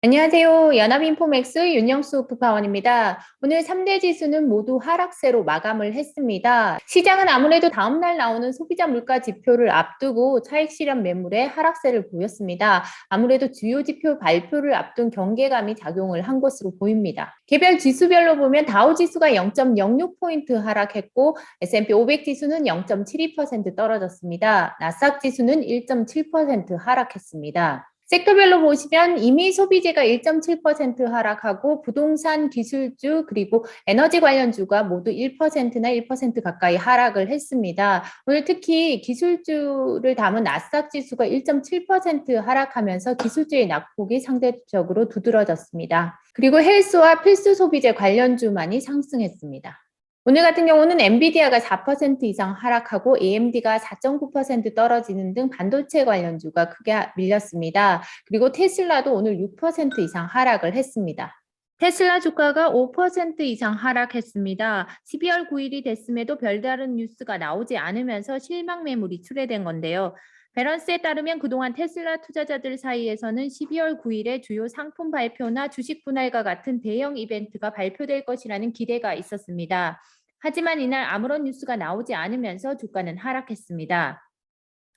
안녕하세요. 연합인포맥스 윤영수 부파원입니다. 오늘 3대 지수는 모두 하락세로 마감을 했습니다. 시장은 아무래도 다음날 나오는 소비자 물가 지표를 앞두고 차익 실현 매물의 하락세를 보였습니다. 아무래도 주요 지표 발표를 앞둔 경계감이 작용을 한 것으로 보입니다. 개별 지수별로 보면 다우 지수가 0.06포인트 하락했고 S&P 500 지수는 0.72% 떨어졌습니다. 나스닥 지수는 1.7% 하락했습니다. 섹터별로 보시면 이미 소비재가 1.7% 하락하고 부동산 기술주 그리고 에너지 관련주가 모두 1%나 1% 가까이 하락을 했습니다. 오늘 특히 기술주를 담은 나스닥 지수가 1.7% 하락하면서 기술주의 낙폭이 상대적으로 두드러졌습니다. 그리고 헬스와 필수 소비재 관련주만이 상승했습니다. 오늘 같은 경우는 엔비디아가 4% 이상 하락하고 AMD가 4.9% 떨어지는 등 반도체 관련주가 크게 밀렸습니다. 그리고 테슬라도 오늘 6% 이상 하락을 했습니다. 테슬라 주가가 5% 이상 하락했습니다. 12월 9일이 됐음에도 별다른 뉴스가 나오지 않으면서 실망 매물이 출회된 건데요. 밸런스에 따르면 그동안 테슬라 투자자들 사이에서는 12월 9일에 주요 상품 발표나 주식 분할과 같은 대형 이벤트가 발표될 것이라는 기대가 있었습니다. 하지만 이날 아무런 뉴스가 나오지 않으면서 주가는 하락했습니다.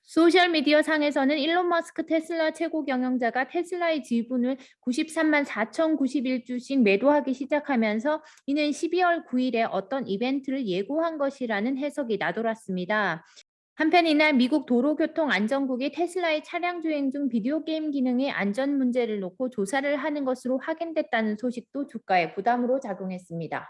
소셜미디어 상에서는 일론 머스크 테슬라 최고 경영자가 테슬라의 지분을 93만 4,091주씩 매도하기 시작하면서 이는 12월 9일에 어떤 이벤트를 예고한 것이라는 해석이 나돌았습니다. 한편 이날 미국 도로교통안전국이 테슬라의 차량 주행 중 비디오 게임 기능의 안전 문제를 놓고 조사를 하는 것으로 확인됐다는 소식도 주가에 부담으로 작용했습니다.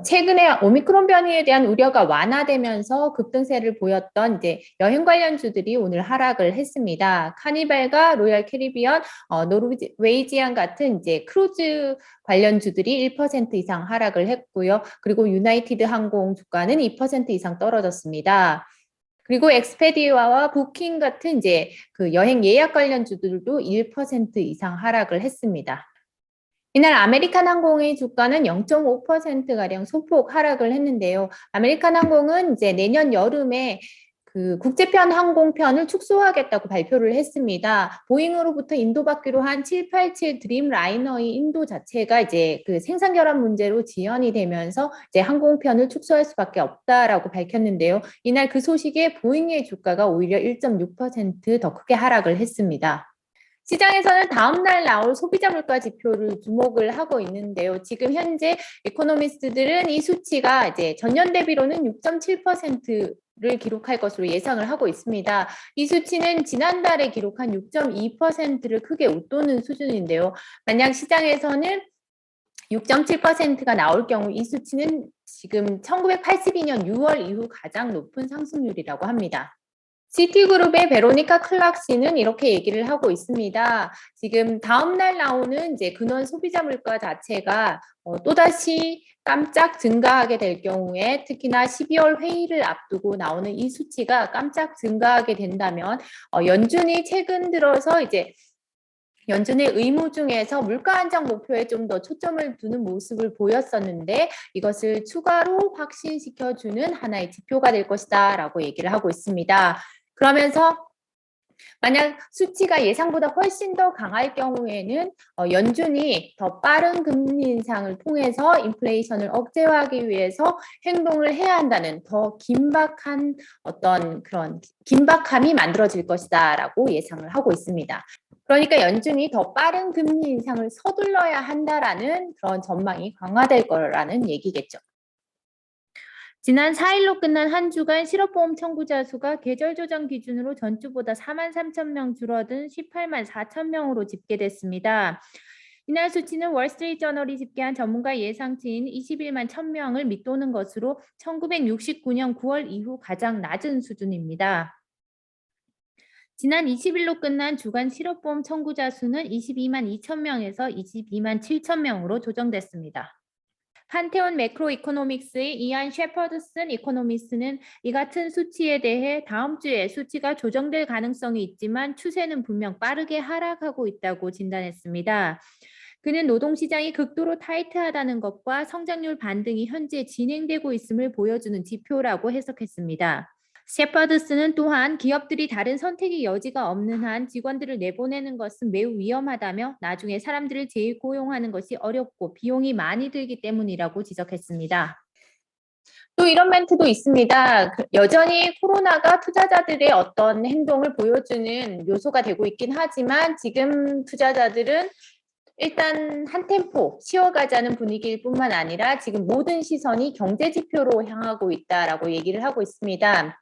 최근에 오미크론 변이에 대한 우려가 완화되면서 급등세를 보였던 이제 여행 관련주들이 오늘 하락을 했습니다. 카니발과 로얄 캐리비언, 노르웨이지안 같은 이제 크루즈 관련주들이 1% 이상 하락을 했고요. 그리고 유나이티드 항공 주가는 2% 이상 떨어졌습니다. 그리고 엑스페디아와 부킹 같은 이제 그 여행 예약 관련주들도 1% 이상 하락을 했습니다. 이날 아메리칸 항공의 주가는 0.5%가량 소폭 하락을 했는데요. 아메리칸 항공은 이제 내년 여름에 그 국제편 항공편을 축소하겠다고 발표를 했습니다. 보잉으로부터 인도받기로 한 787 드림라이너의 인도 자체가 이제 그 생산 결함 문제로 지연이 되면서 이제 항공편을 축소할 수밖에 없다라고 밝혔는데요. 이날 그 소식에 보잉의 주가가 오히려 1.6% 더 크게 하락을 했습니다. 시장에서는 다음날 나올 소비자 물가 지표를 주목을 하고 있는데요. 지금 현재 이코노미스트들은 이 수치가 이제 전년 대비로는 6.7%를 기록할 것으로 예상을 하고 있습니다. 이 수치는 지난달에 기록한 6.2%를 크게 웃도는 수준인데요. 만약 시장에서는 6.7%가 나올 경우 이 수치는 지금 1982년 6월 이후 가장 높은 상승률이라고 합니다. 시티그룹의 베로니카 클락 씨는 이렇게 얘기를 하고 있습니다. 지금 다음날 나오는 이제 근원 소비자 물가 자체가 또다시 깜짝 증가하게 될 경우에 특히나 12월 회의를 앞두고 나오는 이 수치가 깜짝 증가하게 된다면 연준이 최근 들어서 이제 연준의 의무 중에서 물가 안정 목표에 좀 더 초점을 두는 모습을 보였었는데 이것을 추가로 확신시켜주는 하나의 지표가 될 것이다 라고 얘기를 하고 있습니다. 그러면서 만약 수치가 예상보다 훨씬 더 강할 경우에는 연준이 더 빠른 금리 인상을 통해서 인플레이션을 억제하기 위해서 행동을 해야 한다는 더 긴박한 어떤 그런 긴박함이 만들어질 것이다라고 예상을 하고 있습니다. 그러니까 연준이 더 빠른 금리 인상을 서둘러야 한다라는 그런 전망이 강화될 거라는 얘기겠죠. 지난 4일로 끝난 한 주간 실업보험 청구자 수가 계절 조정 기준으로 전주보다 4만 3천 명 줄어든 18만 4천 명으로 집계됐습니다. 이날 수치는 월스트리트저널이 집계한 전문가 예상치인 21만 1,000명을 밑도는 것으로 1969년 9월 이후 가장 낮은 수준입니다. 지난 20일로 끝난 주간 실업보험 청구자 수는 22만 2천 명에서 22만 7천 명으로 조정됐습니다. 판테온 매크로 이코노믹스의 이안 셰퍼드슨 이코노미스트는 이 같은 수치에 대해 다음 주에 수치가 조정될 가능성이 있지만 추세는 분명 빠르게 하락하고 있다고 진단했습니다. 그는 노동시장이 극도로 타이트하다는 것과 성장률 반등이 현재 진행되고 있음을 보여주는 지표라고 해석했습니다. 셰퍼드스는 또한 기업들이 다른 선택의 여지가 없는 한 직원들을 내보내는 것은 매우 위험하다며 나중에 사람들을 재고용하는 것이 어렵고 비용이 많이 들기 때문이라고 지적했습니다. 또 이런 멘트도 있습니다. 여전히 코로나가 투자자들의 어떤 행동을 보여주는 요소가 되고 있긴 하지만 지금 투자자들은 일단 한 템포 쉬어가자는 분위기일 뿐만 아니라 지금 모든 시선이 경제 지표로 향하고 있다라고 얘기를 하고 있습니다.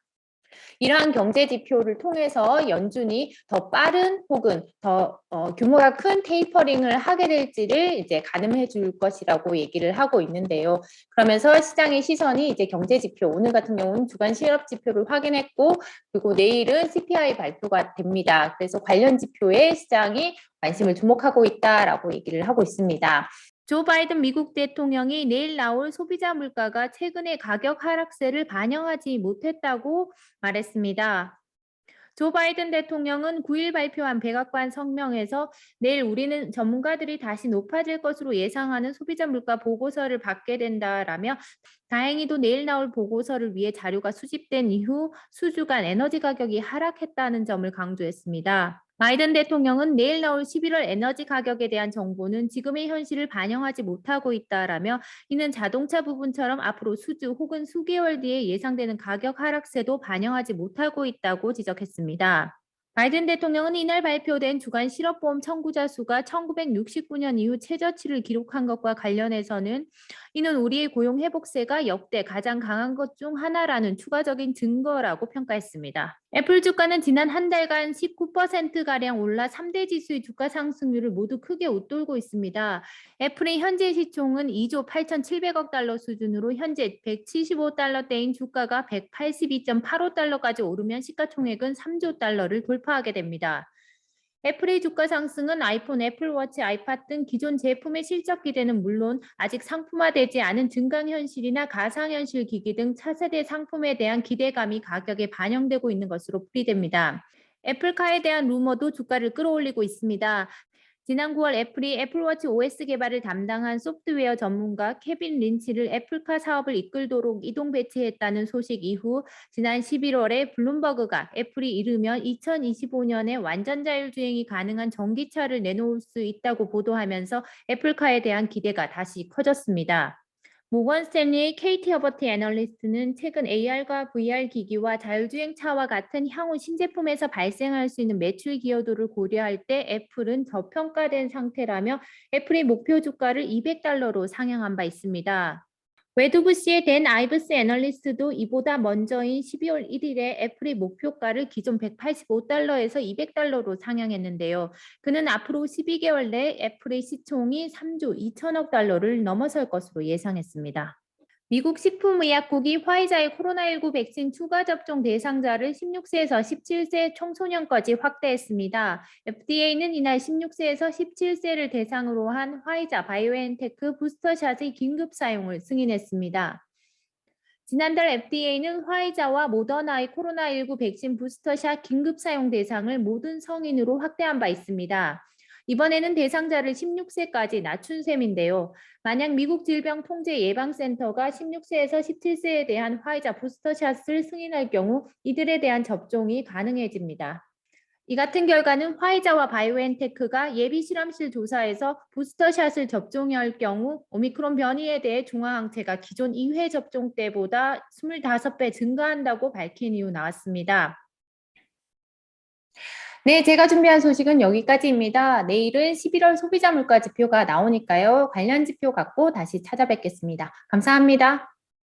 이러한 경제 지표를 통해서 연준이 더 빠른 혹은 더 규모가 큰 테이퍼링을 하게 될지를 이제 가늠해 줄 것이라고 얘기를 하고 있는데요. 그러면서 시장의 시선이 이제 경제 지표, 오늘 같은 경우는 주간 실업 지표를 확인했고, 그리고 내일은 CPI 발표가 됩니다. 그래서 관련 지표에 시장이 관심을 주목하고 있다라고 얘기를 하고 있습니다. 조 바이든 미국 대통령이 내일 나올 소비자 물가가 최근의 가격 하락세를 반영하지 못했다고 말했습니다. 조 바이든 대통령은 9일 발표한 백악관 성명에서 내일 우리는 전문가들이 다시 높아질 것으로 예상하는 소비자 물가 보고서를 받게 된다라며 다행히도 내일 나올 보고서를 위해 자료가 수집된 이후 수주간 에너지 가격이 하락했다는 점을 강조했습니다. 바이든 대통령은 내일 나올 11월 에너지 가격에 대한 정보는 지금의 현실을 반영하지 못하고 있다라며 이는 자동차 부분처럼 앞으로 수주 혹은 수개월 뒤에 예상되는 가격 하락세도 반영하지 못하고 있다고 지적했습니다. 바이든 대통령은 이날 발표된 주간 실업보험 청구자 수가 1969년 이후 최저치를 기록한 것과 관련해서는 이는 우리의 고용 회복세가 역대 가장 강한 것 중 하나라는 추가적인 증거라고 평가했습니다. 애플 주가는 지난 한 달간 19%가량 올라 3대 지수의 주가 상승률을 모두 크게 웃돌고 있습니다. 애플의 현재 시총은 2조 8,700억 달러 수준으로 현재 175달러대인 주가가 182.85달러까지 오르면 시가총액은 3조 달러를 돌파하게 됩니다. 애플의 주가 상승은 아이폰, 애플워치, 아이팟 등 기존 제품의 실적 기대는 물론 아직 상품화되지 않은 증강현실이나 가상현실 기기 등 차세대 상품에 대한 기대감이 가격에 반영되고 있는 것으로 풀이됩니다. 애플카에 대한 루머도 주가를 끌어올리고 있습니다. 지난 9월 애플이 애플워치 OS 개발을 담당한 소프트웨어 전문가 케빈 린치를 애플카 사업을 이끌도록 이동 배치했다는 소식 이후 지난 11월에 블룸버그가 애플이 이르면 2025년에 완전 자율주행이 가능한 전기차를 내놓을 수 있다고 보도하면서 애플카에 대한 기대가 다시 커졌습니다. 모건 스탠리의 케이티 허버트 애널리스트는 최근 AR과 VR 기기와 자율주행차와 같은 향후 신제품에서 발생할 수 있는 매출 기여도를 고려할 때 애플은 저평가된 상태라며 애플의 목표 주가를 200달러로 상향한 바 있습니다. 웨드부시의 댄 아이브스 애널리스트도 이보다 먼저인 12월 1일에 애플의 목표가를 기존 185달러에서 200달러로 상향했는데요. 그는 앞으로 12개월 내 애플의 시총이 3조 2천억 달러를 넘어설 것으로 예상했습니다. 미국 식품의약국이 화이자의 코로나19 백신 추가 접종 대상자를 16세에서 17세 청소년까지 확대했습니다. FDA는 이날 16세에서 17세를 대상으로 한 화이자 바이오엔테크 부스터샷의 긴급 사용을 승인했습니다. 지난달 FDA는 화이자와 모더나의 코로나19 백신 부스터샷 긴급 사용 대상을 모든 성인으로 확대한 바 있습니다. 이번에는 대상자를 16세까지 낮춘 셈인데요. 만약 미국 질병통제예방센터가 16세에서 17세에 대한 화이자 부스터샷을 승인할 경우 이들에 대한 접종이 가능해집니다. 이 같은 결과는 화이자와 바이오엔테크가 예비 실험실 조사에서 부스터샷을 접종할 경우 오미크론 변이에 대해 중화항체가 기존 2회 접종 때보다 25배 증가한다고 밝힌 이후 나왔습니다. 네, 제가 준비한 소식은 여기까지입니다. 내일은 11월 소비자 물가 지표가 나오니까요. 관련 지표 갖고 다시 찾아뵙겠습니다. 감사합니다.